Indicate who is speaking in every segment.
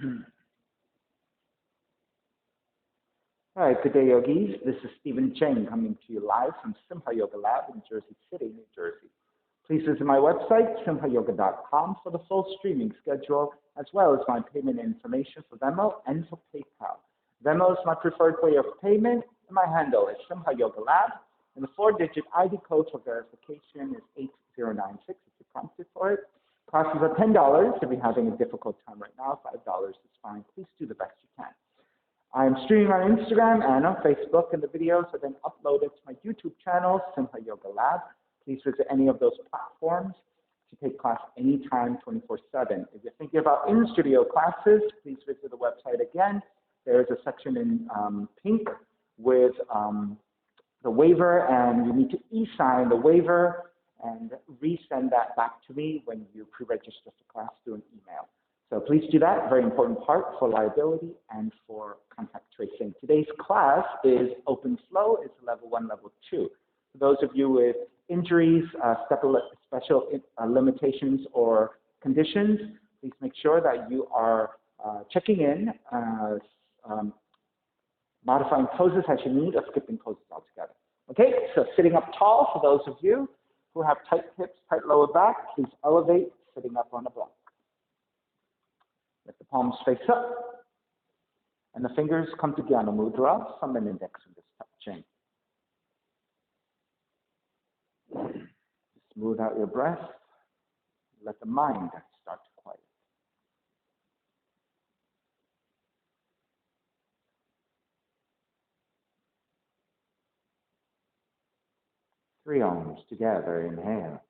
Speaker 1: All right, good day, yogis. This is Stephen Cheng coming to you live from Simha Yoga Lab in Jersey City, New Jersey. Please visit my website, simhayoga.com, for the full streaming schedule, as well as my payment information for Venmo and for PayPal. Venmo is my preferred way of payment, and my handle is Simha Yoga Lab, and the 4-digit ID code for verification is 8096 if you're prompted for it. Classes are $10. If you're having a difficult time right now, $5 is fine. Please do the best you can. I'm streaming on Instagram and on Facebook, and the videos are then uploaded to my YouTube channel, Simha Yoga Lab. Please visit any of those platforms to take class anytime, 24/7. If you're thinking about in-studio classes, please visit the website again. There is a section in pink with the waiver, and you need to e-sign the waiver and resend that back to me when you pre-register for class through an email. So please do that, very important part for liability and for contact tracing. Today's class is open flow, it's level 1, level 2. For those of you with injuries, special limitations or conditions, please make sure that you are checking in, modifying poses as you need, or skipping poses altogether. Okay, so sitting up tall, for those of you who have tight hips, tight lower back, please elevate, sitting up on a block. Let the palms face up, and the fingers come to Jnana Mudra, thumb and index fingers touching. Smooth out your breath. Let the mind start to quiet. Three arms together, inhale.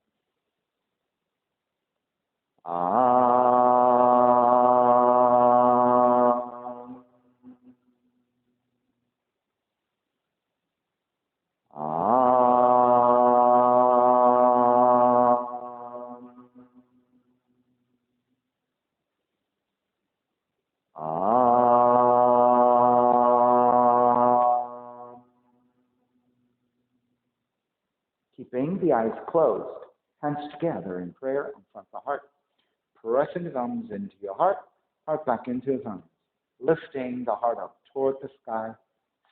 Speaker 1: Keeping the eyes closed, hands together in prayer in front of the heart. Pressing the thumbs into your heart back into the thumbs. Lifting the heart up toward the sky,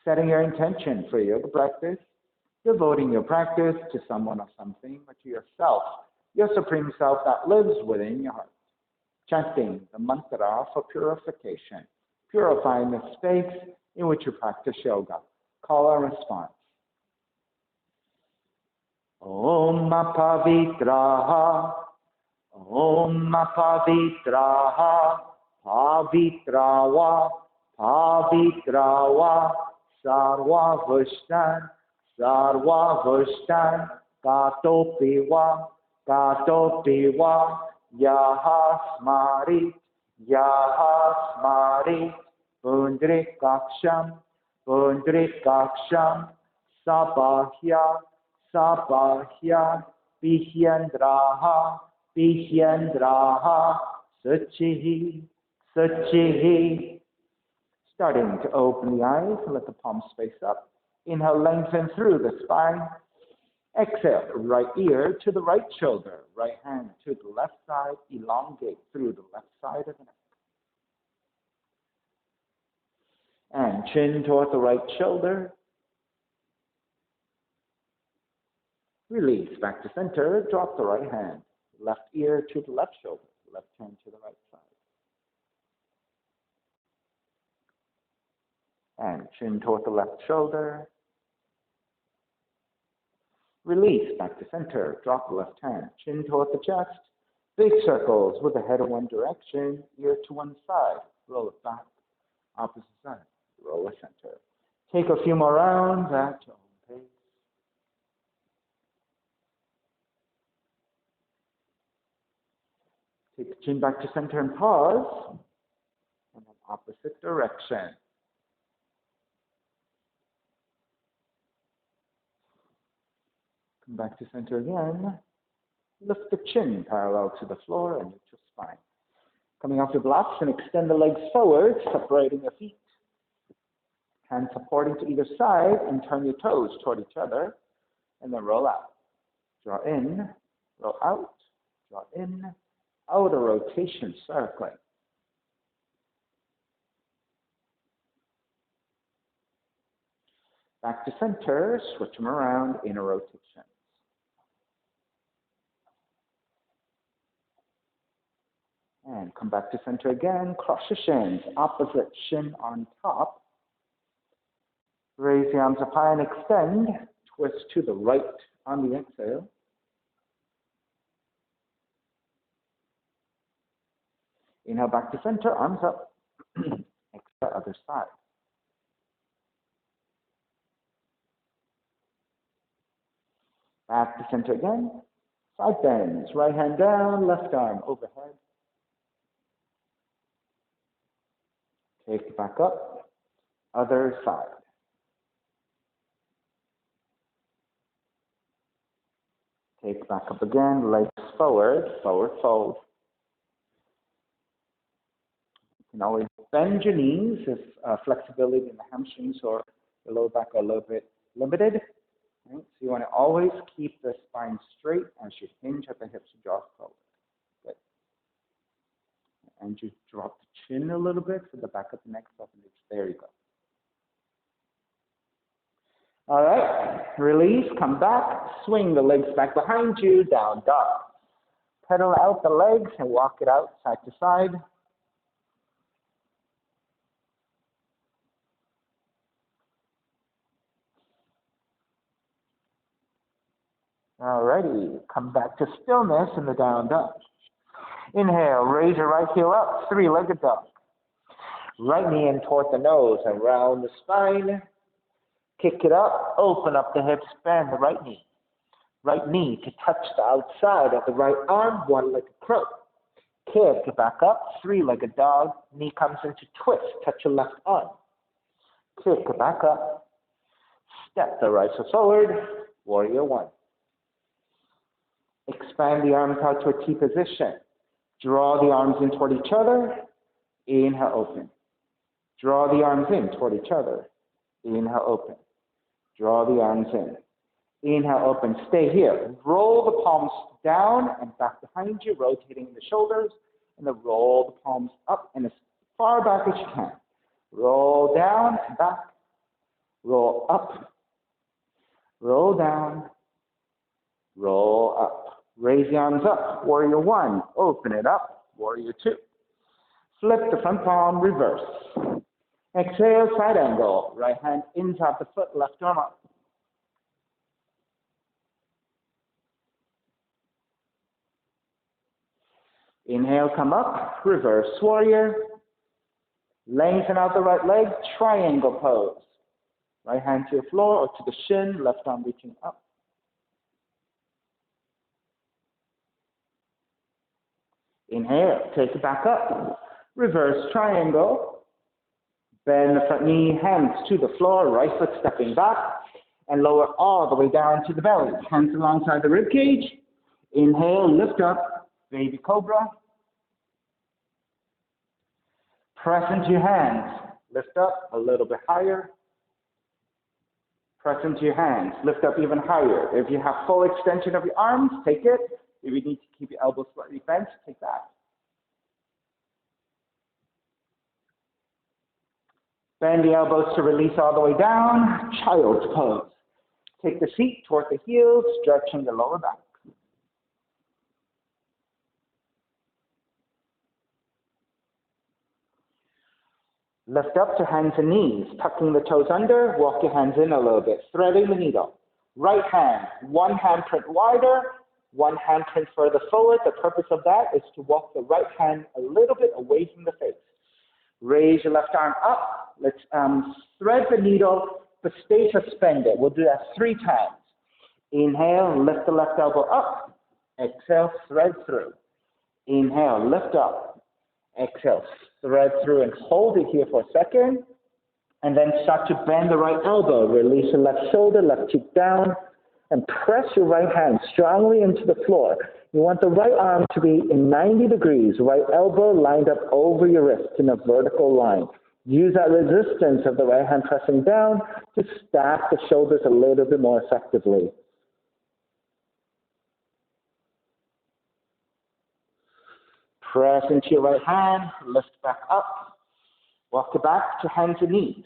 Speaker 1: setting your intention for yoga practice, devoting your practice to someone or something, or to yourself, your supreme self that lives within your heart. Chanting the mantra for purification, purifying the space in which you practice yoga. Call and response. Om Pavitraha, Om Pavitraha, Pavitrawa, Pavitrawa, Sarva Vushtan, Katopiwa, Katopiwa, Yahasmari, Yahasmari, Pundrikaksham, Pundrikaksham, Sabahya, Sabahya, Pihyandraha, Pihyandraha, Sachihi, Sachihi. Starting to open the eyes and let the palms face up. Inhale, lengthen through the spine. Exhale, right ear to the right shoulder, right hand to the left side, elongate through the left side of the neck. And chin toward the right shoulder. Release back to center, drop the right hand. Left ear to the left shoulder, left hand to the right side. And chin toward the left shoulder. Release back to center, drop the left hand, chin toward the chest. Big circles with the head in one direction, ear to one side. Roll it back, opposite side, roll it center. Take a few more rounds at your own pace. Take the chin back to center and pause. And then opposite direction. Come back to center again. Lift the chin parallel to the floor and neutral spine. Coming off your blocks and extend the legs forward, separating your feet. Hands supporting to either side and turn your toes toward each other. And then roll out. Draw in, roll out, draw in. Outer rotation, circling. Back to center, switch them around, inner rotation. And come back to center again, cross your shins, opposite shin on top. Raise the arms up high and extend, twist to the right on the exhale. Inhale back to center, arms up. Exhale, other side. Back to center again. Side bends, right hand down, left arm overhead. Take it back up, other side. Take it back up again, legs forward, forward fold. You can always bend your knees if flexibility in the hamstrings or the lower back are a little bit limited. Right? So you want to always keep the spine straight as you hinge at the hips and jaw forward. Good. And you drop the chin a little bit for the back of the neck. There you go. All right, release, come back, swing the legs back behind you, down dog. Pedal out the legs and walk it out side to side. All righty, come back to stillness in the down dog. Inhale, raise your right heel up, three-legged dog. Right knee in toward the nose, around the spine. Kick it up, open up the hips, bend the right knee. Right knee to touch the outside of the right arm, one-legged crow. Kick it back up, three-legged dog. Knee comes into twist, touch your left arm. Kick it back up. Step the right foot forward, warrior one. Expand the arms out to a T position. Draw the arms in toward each other. Inhale, open. Draw the arms in toward each other. Inhale, open. Draw the arms in. Inhale, open. Stay here. Roll the palms down and back behind you, rotating the shoulders. And then roll the palms up and as far back as you can. Roll down and back. Roll up. Roll down. Roll up. Raise the arms up. Warrior one. Open it up. Warrior two. Flip the front palm. Reverse. Exhale, side angle. Right hand inside the foot, left arm up. Inhale, come up, reverse warrior. Lengthen out the right leg, triangle pose. Right hand to the floor or to the shin, left arm reaching up. Inhale, take it back up. Reverse triangle. Bend the front knee, hands to the floor, right foot stepping back, and lower all the way down to the belly. Hands alongside the rib cage. Inhale, lift up, baby cobra. Press into your hands. Lift up a little bit higher. Press into your hands. Lift up even higher. If you have full extension of your arms, take it. If you need to keep your elbows slightly bent, take that. Bend the elbows to release all the way down. Child's pose. Take the seat toward the heels, stretching the lower back. Lift up to hands and knees, tucking the toes under. Walk your hands in a little bit, threading the needle. Right hand, one handprint wider, one handprint further forward. The purpose of that is to walk the right hand a little bit away from the face. Raise your left arm up. Let's thread the needle, but stay suspended. We'll do that 3 times. Inhale, lift the left elbow up. Exhale, thread through. Inhale, lift up. Exhale, thread through and hold it here for a second. And then start to bend the right elbow. Release the left shoulder, left cheek down. And press your right hand strongly into the floor. You want the right arm to be in 90 degrees, right elbow lined up over your wrist in a vertical line. Use that resistance of the right hand pressing down to stack the shoulders a little bit more effectively. Press into your right hand, lift back up. Walk it back to hands and knees.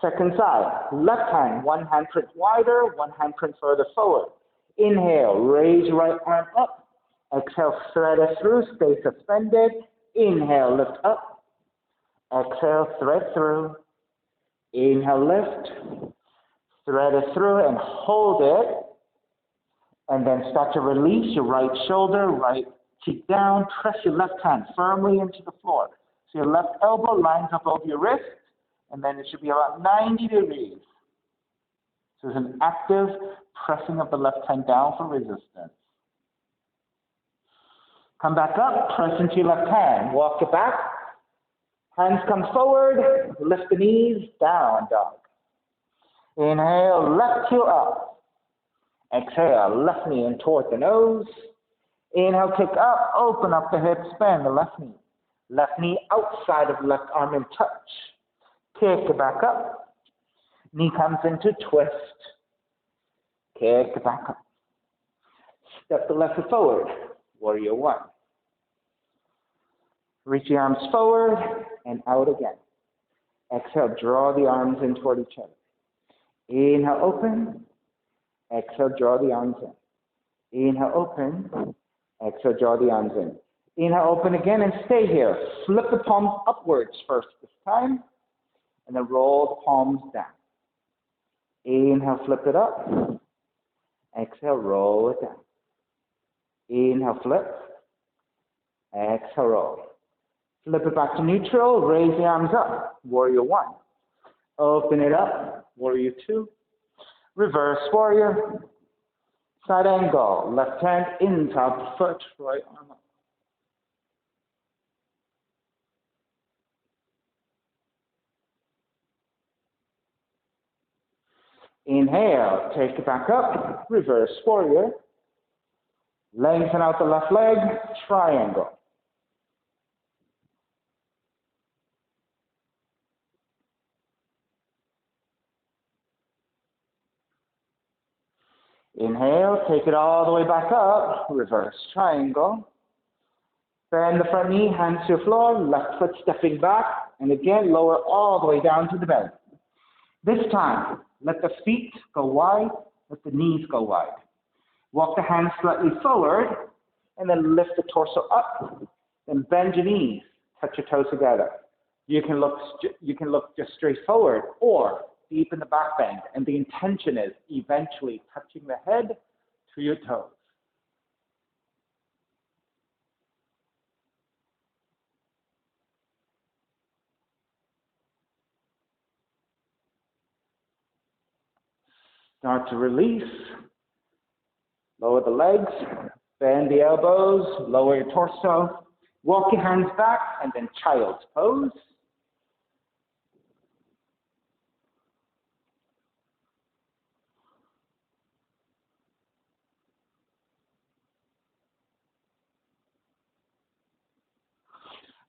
Speaker 1: Second side, left hand, one hand print wider, one hand print further forward. Inhale, raise your right arm up. Exhale, thread it through, stay suspended. Inhale, lift up. Exhale, thread through. Inhale, lift. Thread it through and hold it. And then start to release your right shoulder, right cheek down. Press your left hand firmly into the floor. So your left elbow lines up over your wrist, and then it should be about 90 degrees. So it's an active pressing of the left hand down for resistance. Come back up, press into your left hand. Walk it back. Hands come forward, lift the knees, down dog. Inhale, left heel up. Exhale, left knee in toward the nose. Inhale, kick up, open up the hips, bend the left knee. Left knee outside of left arm in touch. Kick it back up. Knee comes into twist. Kick it back up. Step the left foot forward. Warrior one. Reach the arms forward and out again. Exhale, draw the arms in toward each other. Inhale, open. Exhale, draw the arms in. Inhale, open. Exhale, draw the arms in. Inhale, open again and stay here. Flip the palms upwards first this time, and then roll the palms down. Inhale, flip it up. Exhale, roll it down. Inhale, flip. Exhale, roll. Flip it back to neutral. Raise the arms up. Warrior one. Open it up. Warrior two. Reverse warrior. Side angle. Left hand in top foot. Right arm up. Inhale. Take it back up. Reverse warrior. Lengthen out the left leg. Triangle. Inhale, take it all the way back up, reverse triangle. Bend the front knee, hands to the floor, left foot stepping back, and again, lower all the way down to the belly. This time, let the feet go wide, let the knees go wide. Walk the hands slightly forward, and then lift the torso up, then bend your knees, touch your toes together. You can look just straight forward, or deep in the back bend, and the intention is eventually touching the head to your toes. Start to release. Lower the legs, bend the elbows, lower your torso. Walk your hands back, and then child's pose.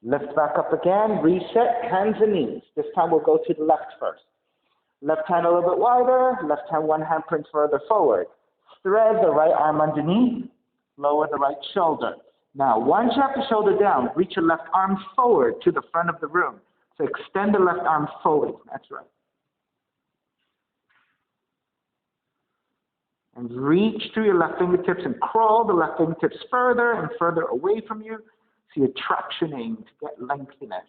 Speaker 1: Lift back up again, reset, hands and knees. This time we'll go to the left first. Left hand a little bit wider, left hand one hand prints further forward. Thread the right arm underneath, lower the right shoulder. Now, once you have the shoulder down, reach your left arm forward to the front of the room. So extend the left arm forward, that's right. And reach through your left fingertips and crawl the left fingertips further and further away from you. So you're tractioning to get lengthiness.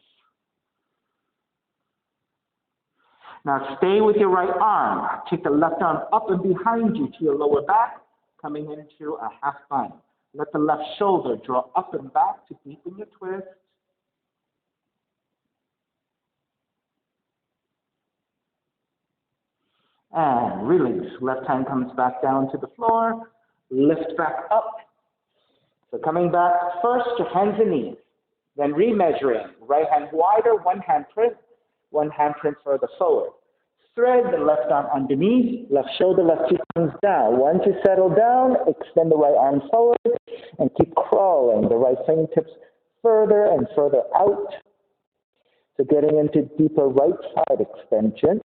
Speaker 1: Now stay with your right arm. Take the left arm up and behind you to your lower back, coming into a half bind. Let the left shoulder draw up and back to deepen your twist. And release. Left hand comes back down to the floor. Lift back up. So coming back first to hands and knees. Then remeasuring. Right hand wider, one hand print further forward. Thread the left arm underneath, left shoulder, left cheek comes down. Once you settle down, extend the right arm forward and keep crawling the right fingertips further and further out. So getting into deeper right side extension.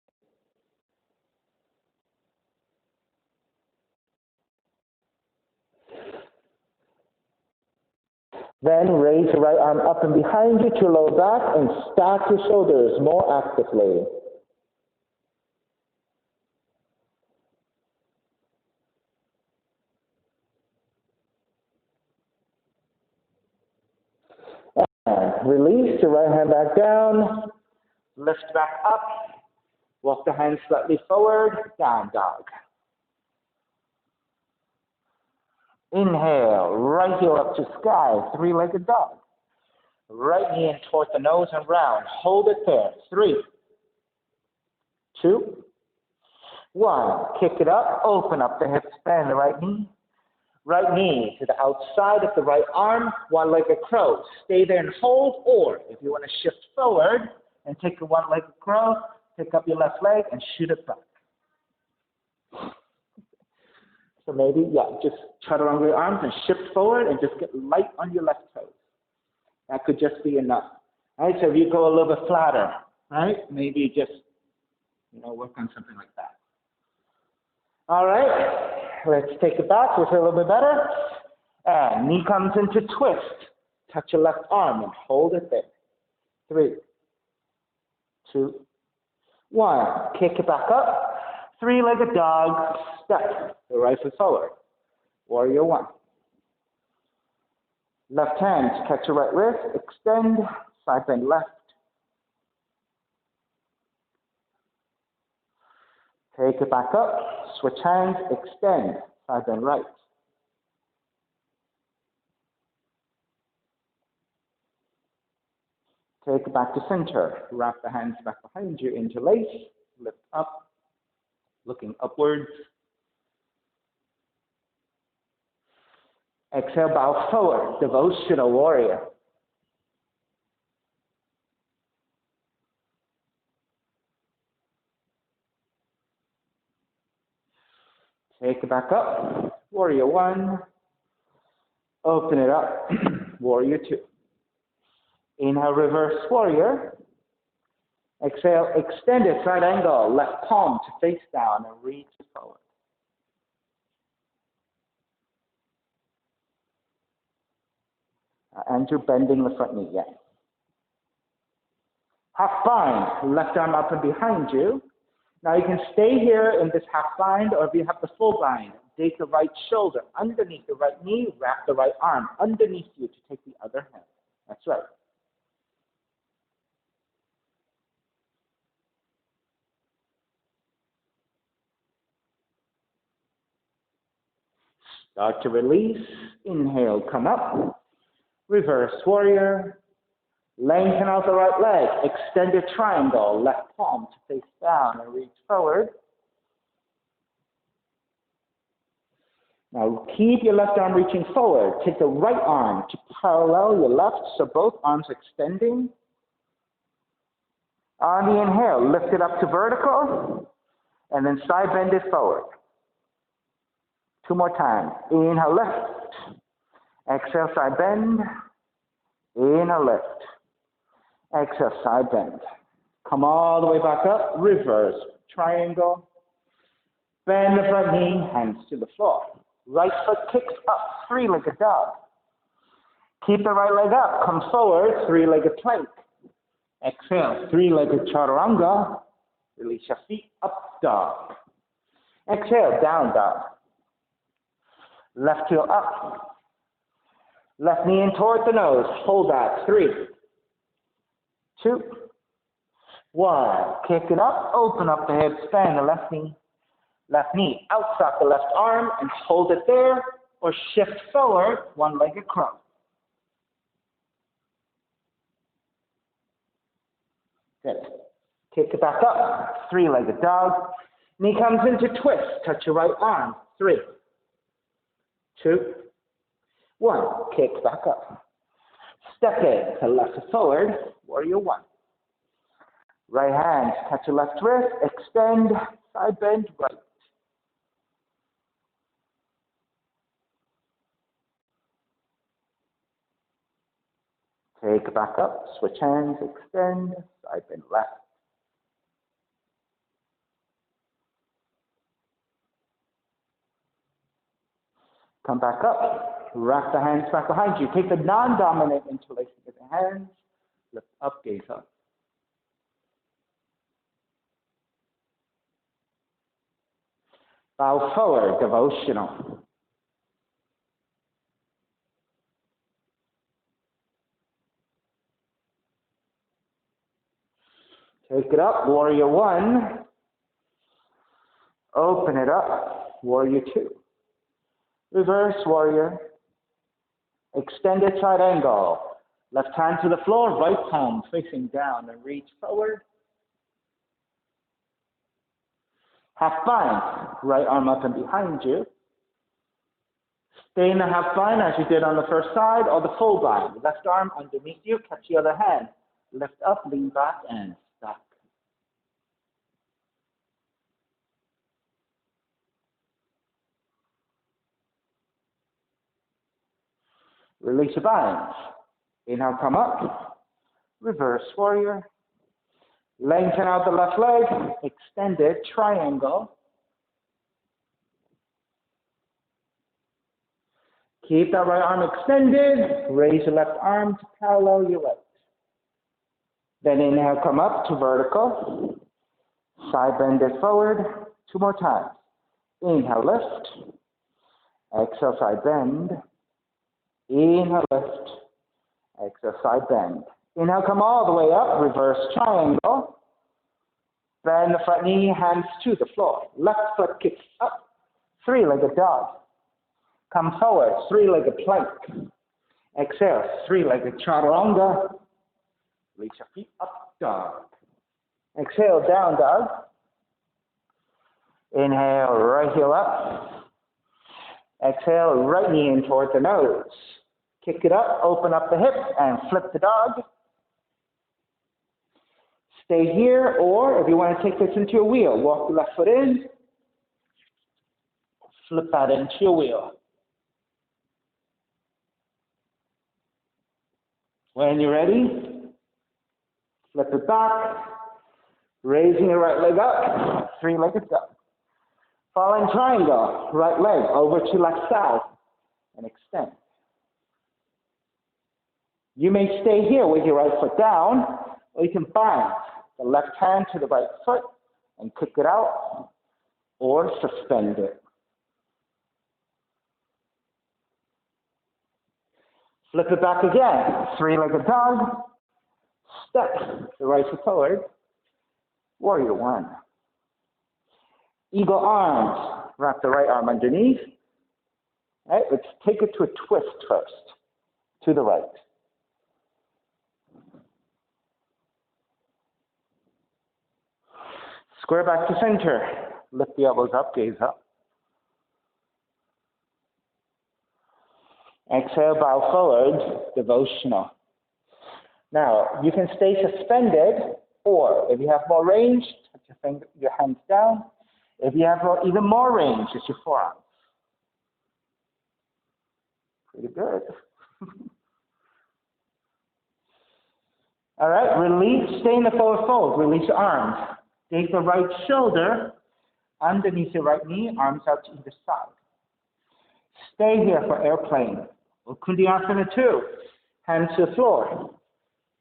Speaker 1: Then raise the right arm up and behind you to your lower back and stack your shoulders more actively. release the right hand back down, lift back up, walk the hands slightly forward, down dog. Inhale, right heel up to sky, three-legged dog. Right knee in toward the nose and round. Hold it there. 3, 2, 1. Kick it up, open up the hips, bend the right knee. Right knee to the outside of the right arm, one-legged crow. Stay there and hold, or if you want to shift forward and take a one-legged crow, pick up your left leg and shoot it back. So maybe, just chaturanga your arms and shift forward and just get light on your left toes. That could just be enough. All right, so if you go a little bit flatter, right, maybe just, work on something like that. All right, let's take it back. We'll feel a little bit better. And knee comes into twist. Touch your left arm and hold it there. 3, 2, 1. Kick it back up. Three-legged dog. Step the right foot forward. Warrior 1. Left hand, catch your right wrist. Extend. Side bend left. Take it back up. Switch hands. Extend. Side bend right. Take it back to center. Wrap the hands back behind you. Interlace. Lift up. Looking upwards. Exhale, bow forward. Devotional warrior. Take it back up. Warrior 1. Open it up. Warrior 2. Inhale, reverse warrior. Exhale, extended side angle. Left palm to face down and reach forward. And you're bending the front knee, yes. Half bind, left arm up and behind you. Now you can stay here in this half bind, or if you have the full bind, take the right shoulder underneath the right knee, wrap the right arm underneath you to take the other hand. That's right. Start to release. Inhale, come up. Reverse warrior. Lengthen out the right leg. Extended triangle. Left palm to face down and reach forward. Now keep your left arm reaching forward. Take the right arm to parallel your left, so both arms extending. On the inhale, lift it up to vertical, and then side bend it forward. 2 more times. Inhale, lift. Exhale, side bend. Inhale, lift. Exhale, side bend. Come all the way back up. Reverse triangle. Bend the front knee, hands to the floor. Right foot kicks up, three-legged dog. Keep the right leg up. Come forward, three-legged plank. Exhale, three-legged chaturanga. Release your feet, up dog. Exhale, down dog. Left heel up. Left knee in toward the nose. Hold that. 3, 2, 1. Kick it up. Open up the hips. Bend the left knee. Left knee outside the left arm and hold it there, or shift forward, one-legged crow. Good. Kick it back up. Three-legged dog. Knee comes into twist. Touch your right arm. 3, 2, 1. Kick back up. Step in to left to forward. Warrior 1. Right hand, catch your left wrist. Extend, side bend, right. Take it back up. Switch hands. Extend, side bend left. Come back up. Wrap the hands back behind you. Take the non-dominant interlacing of the hands. Lift up, gaze up. Bow forward, devotional. Take it up, warrior one. Open it up, warrior two. Reverse warrior. Extended side angle. Left hand to the floor, right palm facing down and reach forward. Half bind, right arm up and behind you. Stay in the half bind as you did on the first side, or the full bind. Left arm underneath you, catch the other hand. Lift up, lean back, and stack. Release your binds. Inhale, come up. Reverse warrior. Lengthen out the left leg. Extended triangle. Keep that right arm extended. Raise your left arm to parallel your right. Then inhale, come up to vertical. Side bend it forward. 2 more times. Inhale, lift. Exhale, side bend. Inhale, lift. Exhale, side bend. Inhale, come all the way up. Reverse triangle. Bend the front knee, hands to the floor. Left foot kicks up. 3-legged dog. Come forward, 3-legged plank. Exhale, 3-legged chaturanga. Reach your feet up, dog. Exhale, down dog. Inhale, right heel up. Exhale, right knee in toward the nose. Kick it up, open up the hip, and flip the dog. Stay here, or if you want to take this into your wheel, walk the left foot in, flip that into your wheel. When you're ready, flip it back, raising your right leg up, 3-legged dog. Falling triangle, right leg over to left side, and extend. You may stay here with your right foot down, or you can bind the left hand to the right foot and kick it out, or suspend it. Flip it back again, 3-legged dog. Step the right foot forward, warrior one. Eagle arms, wrap the right arm underneath. All right, let's take it to a twist first, to the right. Square back to center. Lift the elbows up, gaze up. Exhale, bow forward, devotional. Now, you can stay suspended, or if you have more range, touch your hands down. If you have even more range, it's your forearms. Pretty good. All right, release, stay in the forward fold. Release your arms. Take the right shoulder underneath your right knee, arms out to either side. Stay here for airplane. Kundiyasana 2. Hands to the floor.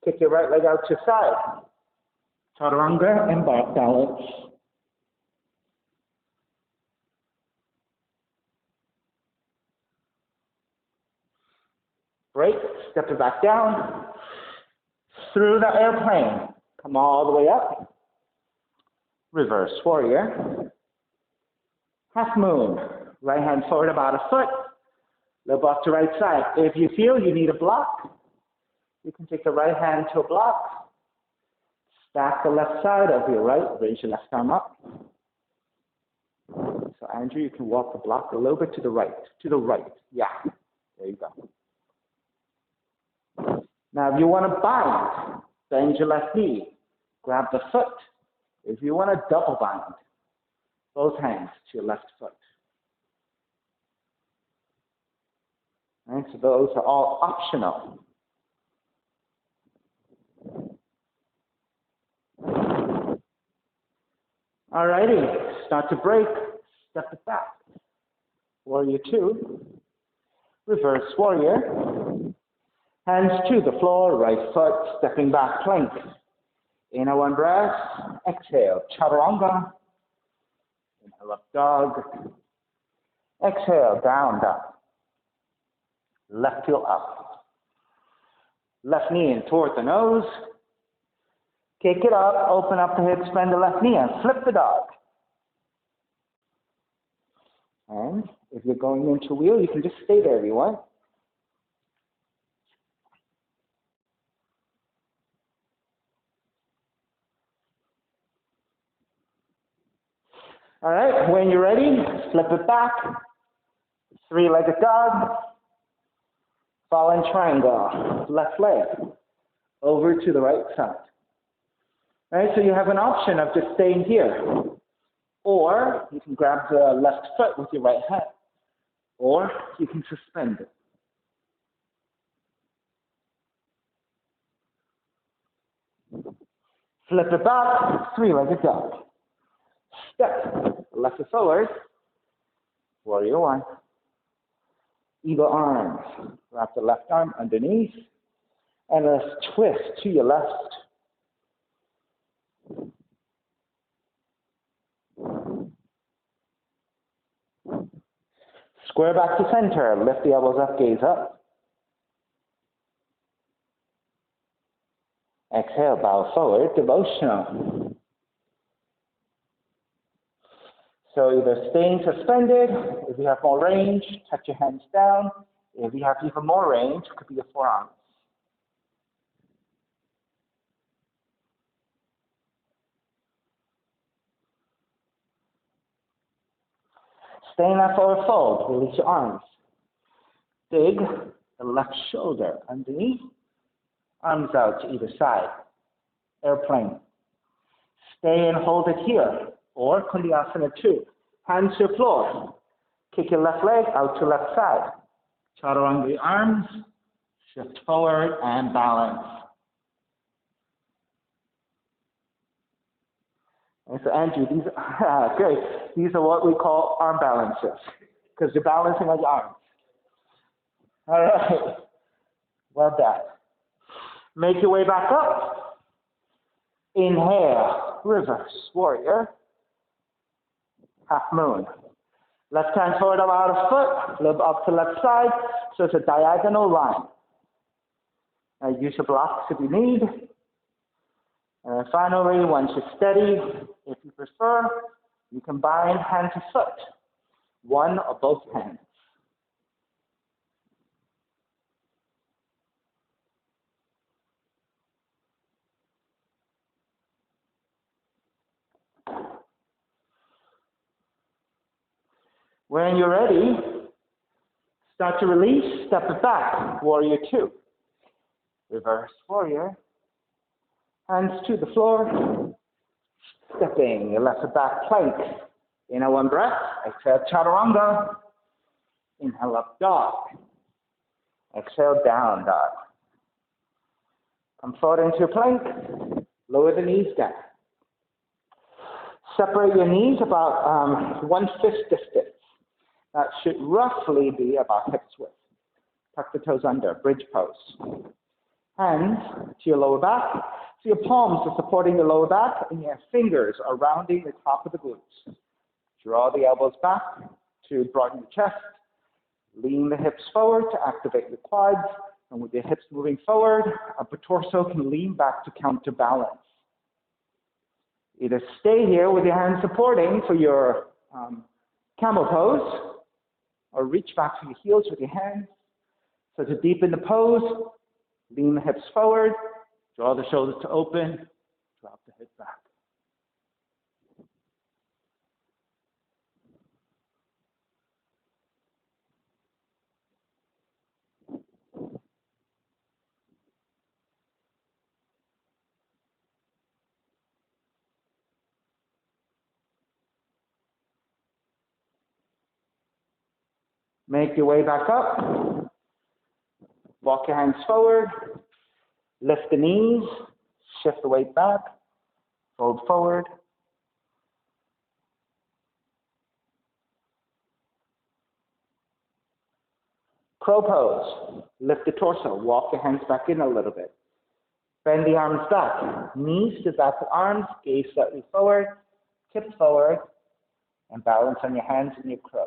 Speaker 1: Kick your right leg out to side. Chaturanga and back balance. Break, step it back down. Through the airplane. Come all the way up. Reverse warrior. Half moon. Right hand forward about a foot. Look off to right side. If you feel you need a block, you can take the right hand to a block. Stack the left side of your right. Raise your left arm up. So Andrew, you can walk the block a little bit to the right. To the right. Yeah. There you go. Now, if you want to bind, bend your left knee. Grab the foot. If you want to double bind, both hands to your left foot. Right, so those are all optional. All righty, start to break, step it back. Warrior 2, reverse warrior. Hands to the floor, right foot, stepping back plank. Inhale, one breath. Exhale, chaturanga. Inhale, up dog. Exhale, down dog. Left heel up. Left knee in toward the nose. Kick it up, open up the hips, bend the left knee, and flip the dog. And if you're going into wheel, you can just stay there if you want. All right, when you're ready, flip it back. Three-legged dog. Fallen triangle. Left leg over to the right side. All right, so you have an option of just staying here. Or you can grab the left foot with your right hand. Or you can suspend it. Flip it back, three-legged dog. Step, left foot forward, warrior one. Eagle arms, wrap the left arm underneath, and let's twist to your left. Square back to center, lift the elbows up, gaze up. Exhale, bow forward, devotional. So either staying suspended, if you have more range, touch your hands down. If you have even more range, it could be your forearms. Stay in that forward fold, release your arms. Dig the left shoulder underneath, arms out to either side. Airplane. Stay and hold it here, or Kundiyasana 2. Hands to the floor. Kick your left leg out to left side. Chaturanga arms, shift forward and balance. And so Andrew, these are great. These are what we call arm balances, because you're balancing on your arms. All right, well done. Make your way back up. Inhale, reverse warrior, half moon. Left hand forward about a foot, flip up to left side, so it's a diagonal line. Now use your blocks if you need. And then finally, once you're steady, if you prefer, you combine hand to foot, one or both hands. When you're ready, start to release, step it back, warrior 2. Reverse warrior, hands to the floor, stepping your left foot back, plank. Inhale, one breath, exhale, chaturanga. Inhale, up dog. Exhale, down dog. Come forward into your plank, lower the knees down. Separate your knees about 1/5 distance. That should roughly be about hips width. Tuck the toes under, bridge pose. Hands to your lower back. So your palms are supporting the lower back and your fingers are rounding the top of the glutes. Draw the elbows back to broaden your chest. Lean the hips forward to activate the quads. And with your hips moving forward, upper torso can lean back to counterbalance. Either stay here with your hands supporting for your camel pose, or reach back to your heels with your hands. So to deepen the pose, lean the hips forward, draw the shoulders to open, drop the head back. Make your way back up. Walk your hands forward. Lift the knees. Shift the weight back. Fold forward. Crow pose. Lift the torso. Walk your hands back in a little bit. Bend the arms back. Knees to back of arms. Gaze slightly forward. Tip forward. And balance on your hands in your crow.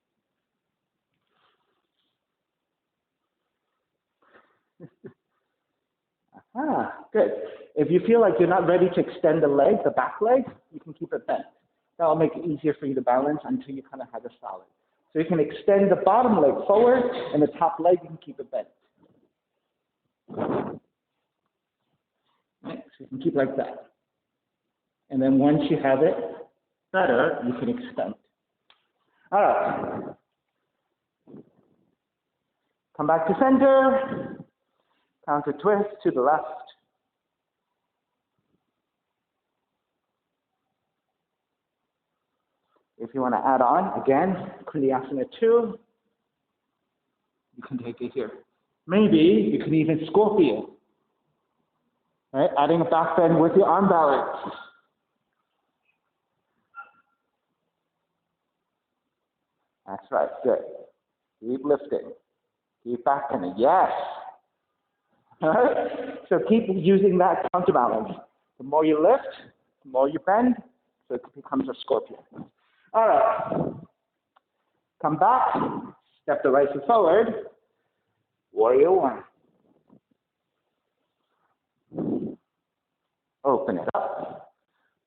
Speaker 1: Good. If you feel like you're not ready to extend the leg, the back leg, you can keep it bent. That'll make it easier for you to balance until you kind of have a solid. So you can extend the bottom leg forward, and the top leg, you can keep it bent. Right? So you can keep like that. And then once you have it better, you can extend. All right. Come back to center. Counter twist to the left. If you want to add on, again, Kriya 2, you can take it here. Maybe you can even scorpion. Right? Adding a back bend with your arm balance. That's right, good. Keep lifting. Keep back bending. Yes. All right? So keep using that counterbalance. The more you lift, the more you bend, so it becomes a scorpion. All right. Come back. Step the right foot forward. Warrior 1. Open it up.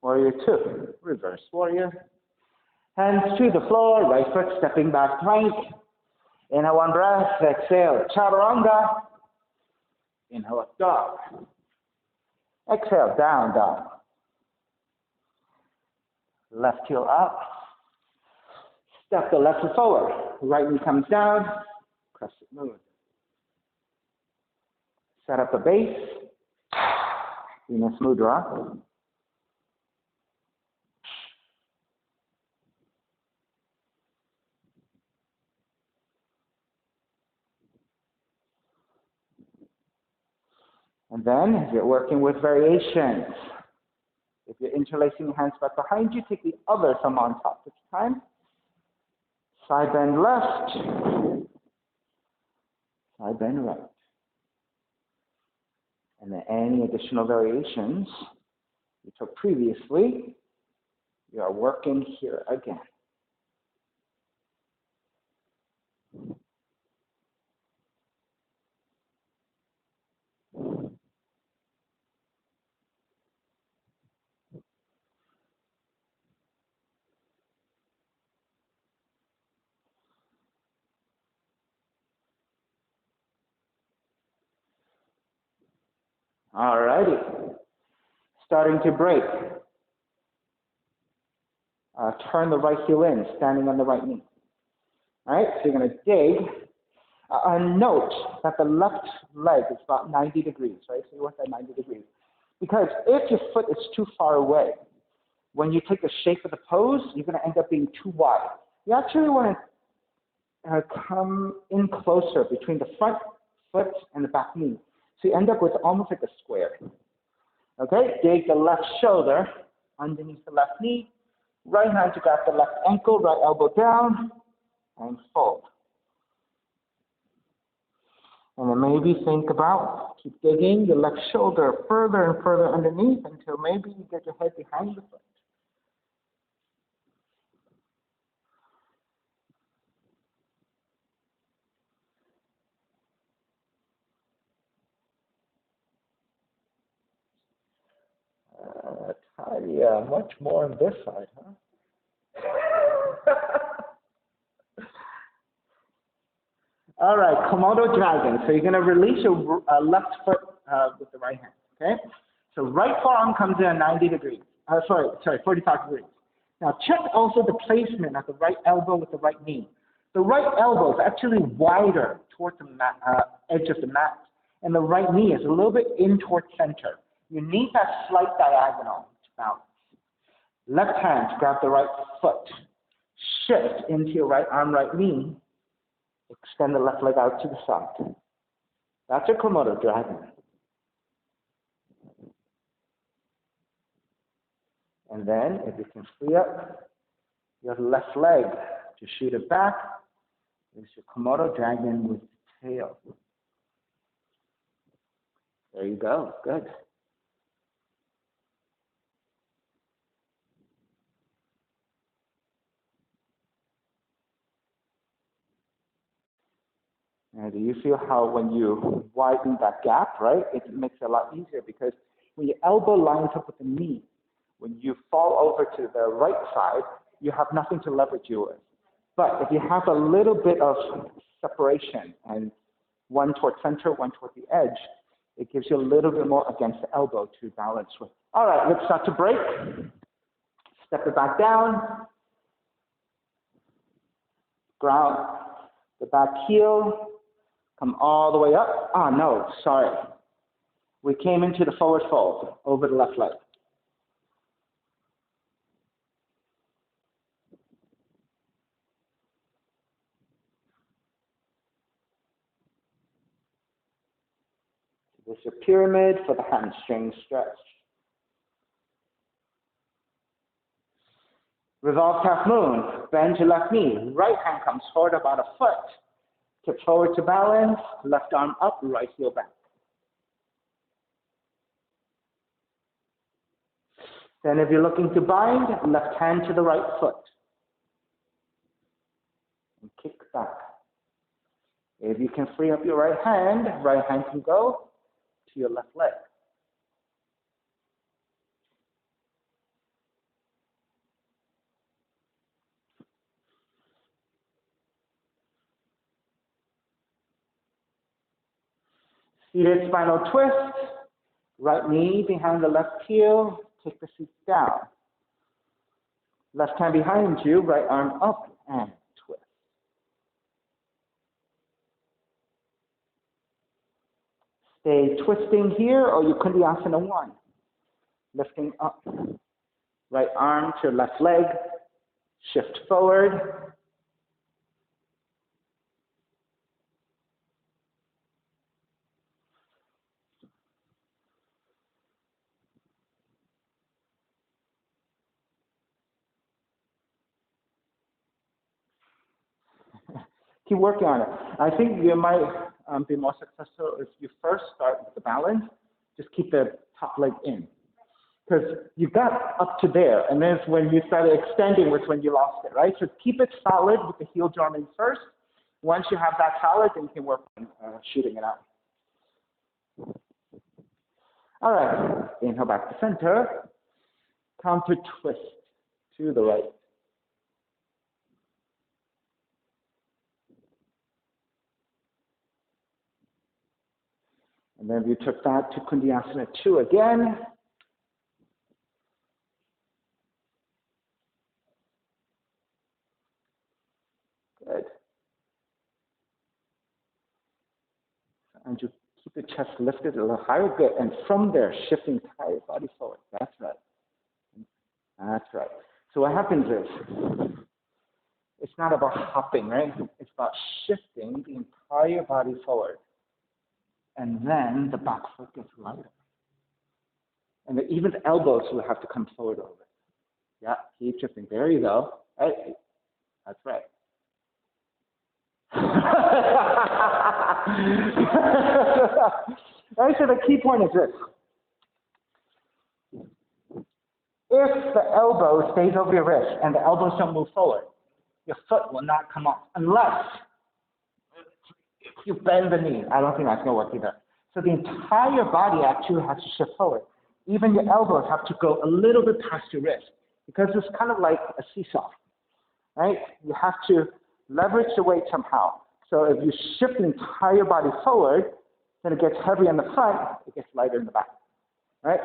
Speaker 1: Warrior 2. Reverse warrior. Hands to the floor. Right foot stepping back plank. Inhale 1 breath. Exhale. Chaturanga. Inhale up dog. Exhale. Down dog. Left heel up. Step the left foot forward. Right knee comes down. Crescent moon. Set up the base. Venus Mudra. And then, if you're working with variations, if you're interlacing your hands back behind you, take the other thumb on top this time. Side bend left. Side bend right. And then any additional variations you took previously, you are working here again. All righty. Starting to break. Turn the right heel in, standing on the right knee. All right, so you're going to dig. Note that the left leg is about 90 degrees, right? So you want that 90 degrees. Because if your foot is too far away, when you take the shape of the pose, you're going to end up being too wide. You actually want to come in closer between the front foot and the back knee. So you end up with almost like a square. Okay, dig the left shoulder underneath the left knee. Right hand to grab the left ankle, right elbow down, and fold. And then maybe think about, keep digging the left shoulder further and further underneath until maybe you get your head behind the foot. Yeah, much more on this side, huh? All right, Komodo dragon. So you're going to release your left foot with the right hand, okay? So right forearm comes in at 90 degrees. Sorry, 45 degrees. Now check also the placement of the right elbow with the right knee. The right elbow is actually wider towards the mat, edge of the mat, and the right knee is a little bit in towards center. You need that slight diagonal to balance. Left hand to grab the right foot. Shift into your right arm, right knee. Extend the left leg out to the side. That's a Komodo dragon. And then, if you can free up your left leg to shoot it back, there's your Komodo dragon with the tail. There you go. Good. And do you feel how when you widen that gap, right, it makes it a lot easier because when your elbow lines up with the knee, when you fall over to the right side, you have nothing to leverage you with. But if you have a little bit of separation and one toward center, one toward the edge, it gives you a little bit more against the elbow to balance with. All right, let's start to break. Step it back down. Ground the back heel. Come all the way up. Ah, no, sorry. We came into the forward fold over the left leg. This is your pyramid for the hamstring stretch. Revolve half moon. Bend your left knee. Right hand comes forward about a foot. Tip forward to balance. Left arm up, right heel back. Then if you're looking to bind, left hand to the right foot. And kick back. If you can free up your right hand can go to your left leg. Seated spinal twist. Right knee behind the left heel. Take the seat down. Left hand behind you, right arm up and twist. Stay twisting here or you Kundiyasana 1. Lifting up. Right arm to left leg. Shift forward. Keep working on it. I think you might be more successful if you first start with the balance. Just keep the top leg in. Because you got up to there, and then when you started extending was when you lost it, right? So keep it solid with the heel joining first. Once you have that solid, then you can work on shooting it out. All right, inhale back to center. Counter twist to the right. And then you took that to Kundiyasana 2 again. Good. And you keep the chest lifted a little higher. Good. And from there, shifting the entire body forward. That's right. That's right. So what happens is, it's not about hopping, right? It's about shifting the entire body forward. And then the back foot gets lighter. And even the elbows will have to come forward over it. Yeah, keep shifting. There you go. Right. That's right. Right, so the key point is this. If the elbow stays over your wrist and the elbows don't move forward, your foot will not come off unless you bend the knee. I don't think that's going to work either. So the entire body actually has to shift forward. Even your elbows have to go a little bit past your wrist because it's kind of like a seesaw, right? You have to leverage the weight somehow. So if you shift the entire body forward, then it gets heavy in the front, it gets lighter in the back, right?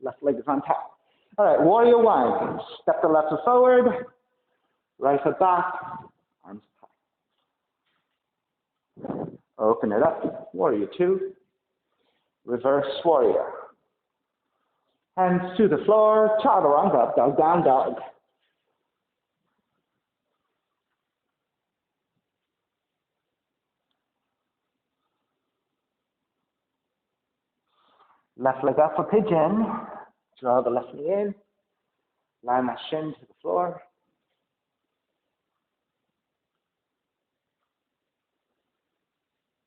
Speaker 1: Left leg is on top. All right, warrior 1. Step the left foot forward, right foot back, arms high. Open it up, warrior 2. Reverse warrior. Hands to the floor, chaturanga, dog, down dog. Left leg up for pigeon. Draw the left knee in. Line my shin to the floor.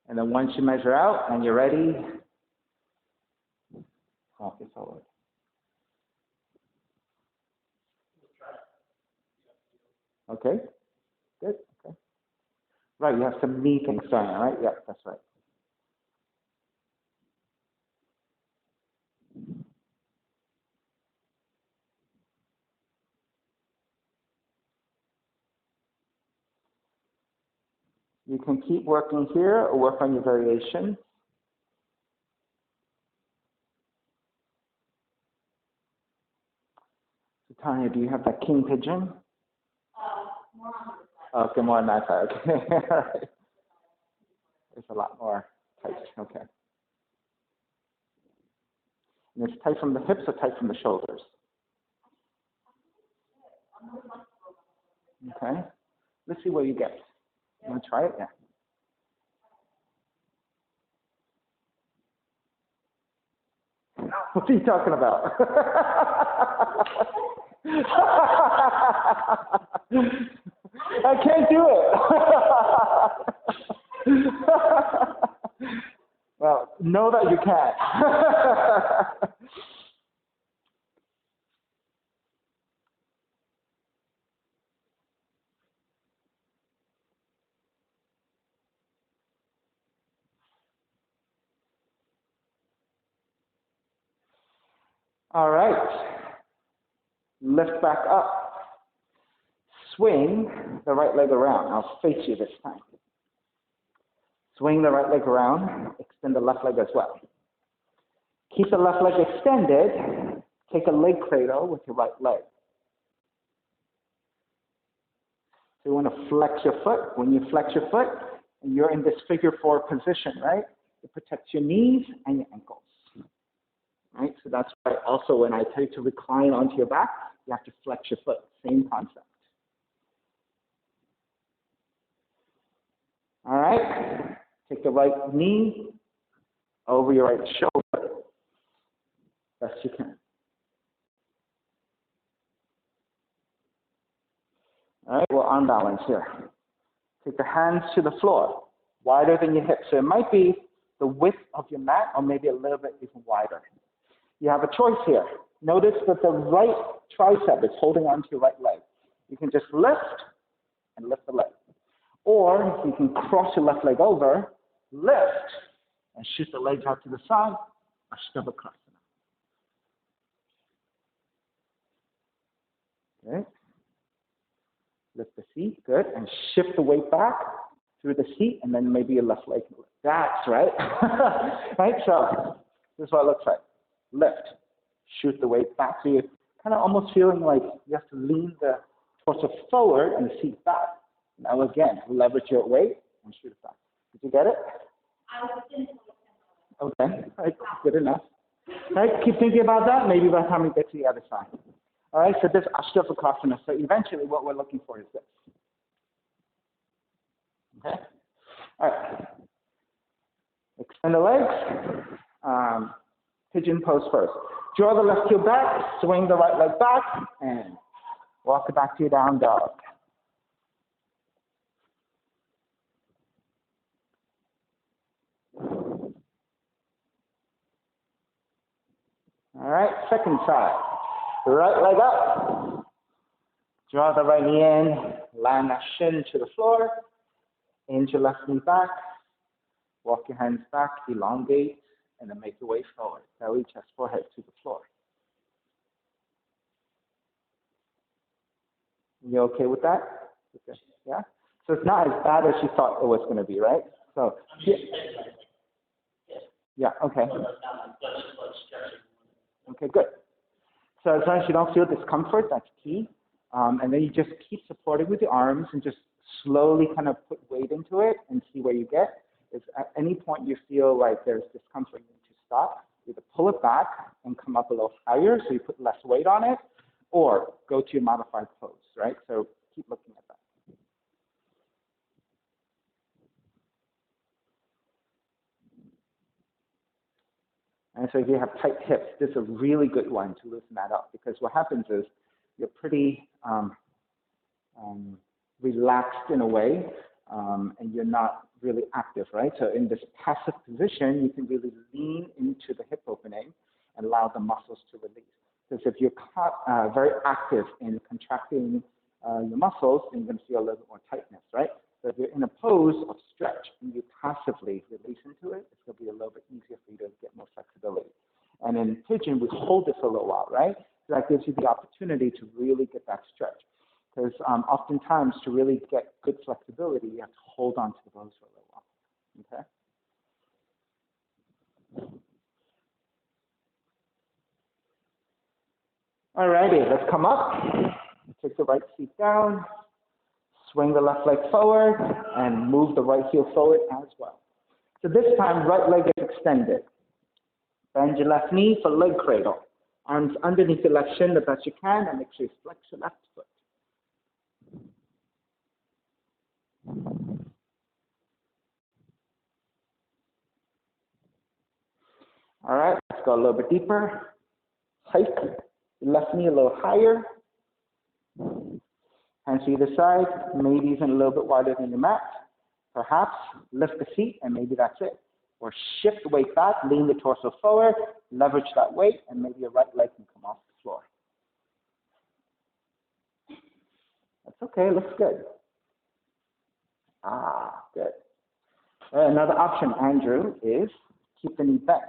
Speaker 1: And then once you measure out and you're ready, walk it forward. Okay, good, okay. Right, you have some knee things going on, right? Yeah, that's right. You can keep working here or work on your variation. So Tanya, do you have that king pigeon? Okay, more on that side. Okay, all right. There's a lot more tight. Okay. And it's tight from the hips or tight from the shoulders? Okay. Let's see what you get. You want to try it? Yeah. What are you talking about? I can't do it. Well, know that you can. All right. Lift back up. Swing the right leg around. I'll face you this time. Swing the right leg around. Extend the left leg as well. Keep the left leg extended. Take a leg cradle with your right leg. So you want to flex your foot. When you flex your foot, and you're in this figure four position, right? It protects your knees and your ankles. Right? So that's why also when I tell you to recline onto your back, you have to flex your foot. Same concept. All right. Take the right knee over your right shoulder. Best you can. All right, we'll arm balance here. Take the hands to the floor, wider than your hips. So it might be the width of your mat or maybe a little bit even wider. You have a choice here. Notice that the right tricep is holding onto your right leg. You can just lift and lift the leg. Or you can cross your left leg over, lift, and shoot the legs out to the side, Ashtavakrasana. Okay. Lift the seat, good, and shift the weight back through the seat, and then maybe your left leg. That's right. Right, so this is what it looks like. Lift, shoot the weight back. So you're kind of almost feeling like you have to lean the torso forward and the seat back. Now again, leverage your weight and shoot it back. Did you get it? Okay, all right, good enough. All right, keep thinking about that. Maybe by the time we get to the other side. All right, so this Ashtavakrasana. So eventually what we're looking for is this. Okay? All right. Extend the legs. Pigeon pose first. Draw the left heel back, swing the right leg back, and walk it back to your down dog. All right, second side. Right leg up. Draw the right knee in, land that shin to the floor, hinge your left knee back, walk your hands back, elongate, and then make your way forward. Belly, chest, forehead to the floor. You okay with that? Okay. Yeah? So it's not as bad as you thought it was going to be, right? So, yeah, okay. Okay, good. So as long as you don't feel discomfort, that's key. And then you just keep supporting with your arms and just slowly kind of put weight into it and see where you get. If at any point you feel like there's discomfort, you need to stop. Either pull it back and come up a little higher so you put less weight on it, or go to your modified pose, right? So keep looking at that. And so if you have tight hips, this is a really good one to loosen that up, because what happens is you're pretty relaxed in a way, and you're not really active, right? So in this passive position, you can really lean into the hip opening and allow the muscles to release. Because if you're very active in contracting your muscles, then you're going to feel a little bit more tightness, right? So if you're in a pose of stretch and you passively release into it, it's going to be a little bit easier for you to get more flexibility. And in pigeon, we hold it for a little while, right? So that gives you the opportunity to really get that stretch. Because oftentimes, to really get good flexibility, you have to hold on to the pose for a little while. Okay? All righty, let's come up. Take the right feet down. Swing the left leg forward and move the right heel forward as well. So this time, right leg is extended. Bend your left knee for leg cradle. Arms underneath your left shin the best you can, and make sure you flex your left foot. All right, let's go a little bit deeper. Hike your left knee a little higher. Hands to either side, maybe even a little bit wider than your mat. Perhaps lift the feet, and maybe that's it. Or shift the weight back, lean the torso forward, leverage that weight, and maybe your right leg can come off the floor. That's okay, looks good. Good. Another option, Andrew, is keep the knee bent.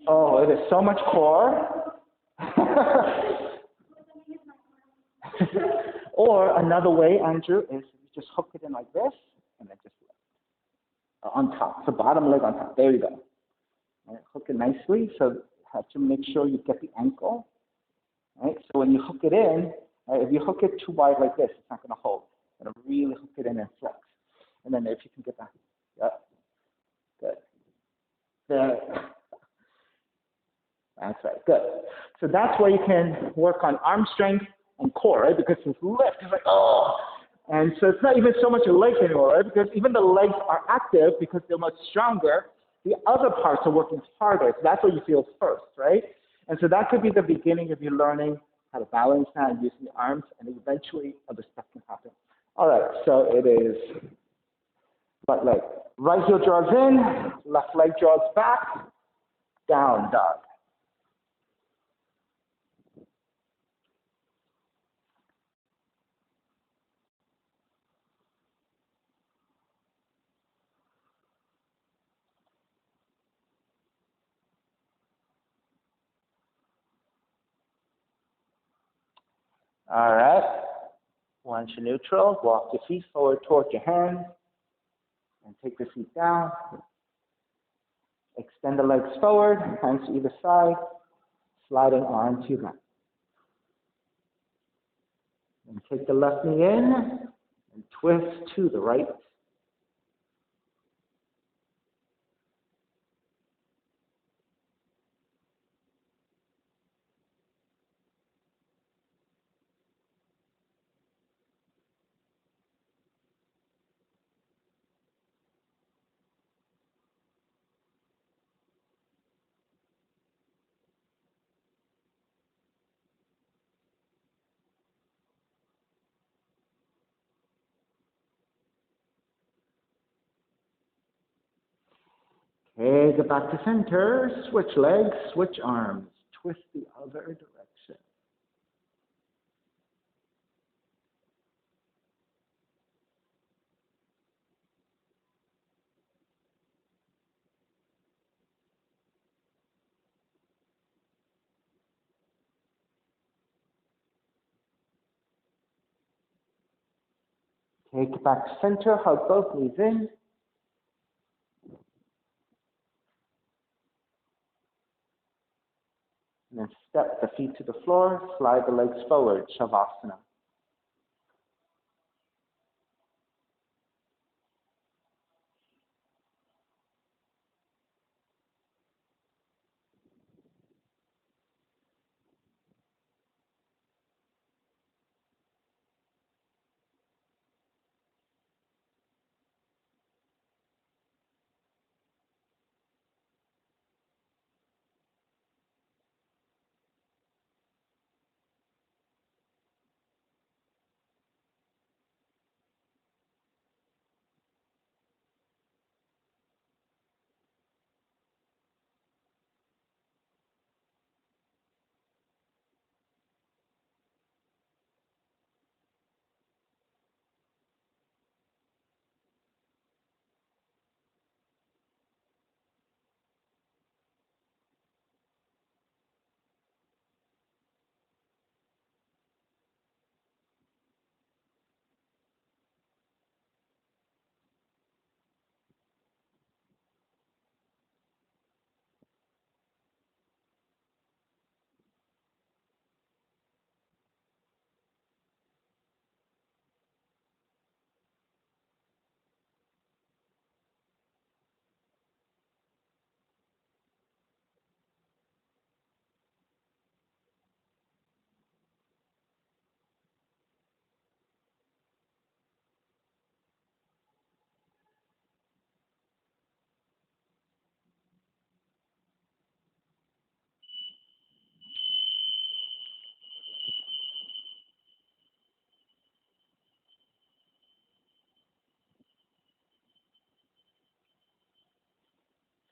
Speaker 1: Oh, it is so much core. Or another way, Andrew, is you just hook it in like this, and then just on top. So bottom leg on top. There you go. Right, hook it nicely. So you have to make sure you get the ankle. Right. So when you hook it in, right, if you hook it too wide like this, it's not going to hold. You're going to really hook it in and flex. And then if you can get that, yep, good. There. That's right. Good. So that's where you can work on arm strength and core, right? Because this lift is like, oh. And so it's not even so much a leg anymore, right? Because even the legs are active because they're much stronger. The other parts are working harder. So that's what you feel first, right? And so that could be the beginning of you learning how to balance that and using the arms, and eventually other stuff can happen. All right, so it is right leg. Right heel draws in, left leg draws back, down dog. All right. Once you're neutral, walk your feet forward towards your hands and take the feet down. Extend the legs forward, hands to either side, sliding arm to your back. And take the left knee in and twist to the right. Okay, get back to center, switch legs, switch arms, twist the other direction. Take it back to center, hug both knees in. And then step the feet to the floor, slide the legs forward, Shavasana.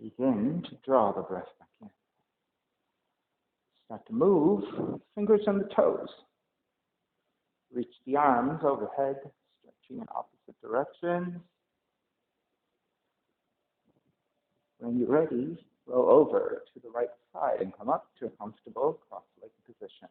Speaker 1: Begin to draw the breath back in. Start to move fingers on the toes. Reach the arms overhead, stretching in opposite directions. When you're ready, roll over to the right side and come up to a comfortable cross-legged position.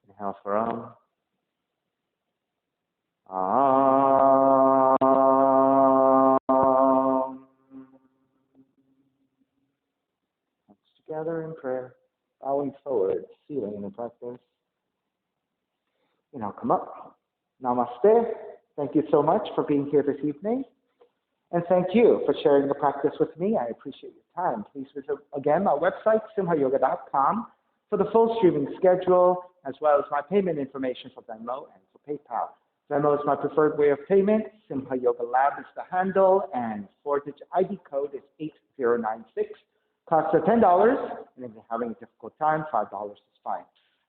Speaker 1: Inhale for Hands together in prayer, bowing forward, sealing the practice. Come up. Namaste. Thank you so much for being here this evening. And thank you for sharing the practice with me. I appreciate your time. Please visit, again, my website, simhayoga.com, for the full streaming schedule, as well as my payment information for Venmo and for PayPal. Venmo is my preferred way of payment. Simha Yoga Lab is the handle, and 4-digit ID code is 8096. Costs are $10, and if you're having a difficult time, $5 is fine.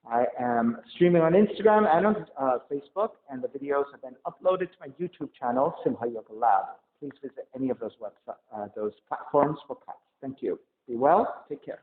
Speaker 1: I am streaming on Instagram and on Facebook, and the videos have been uploaded to my YouTube channel, Simha Yoga Lab. Please visit any of those platforms for class. Thank you. Be well. Take care.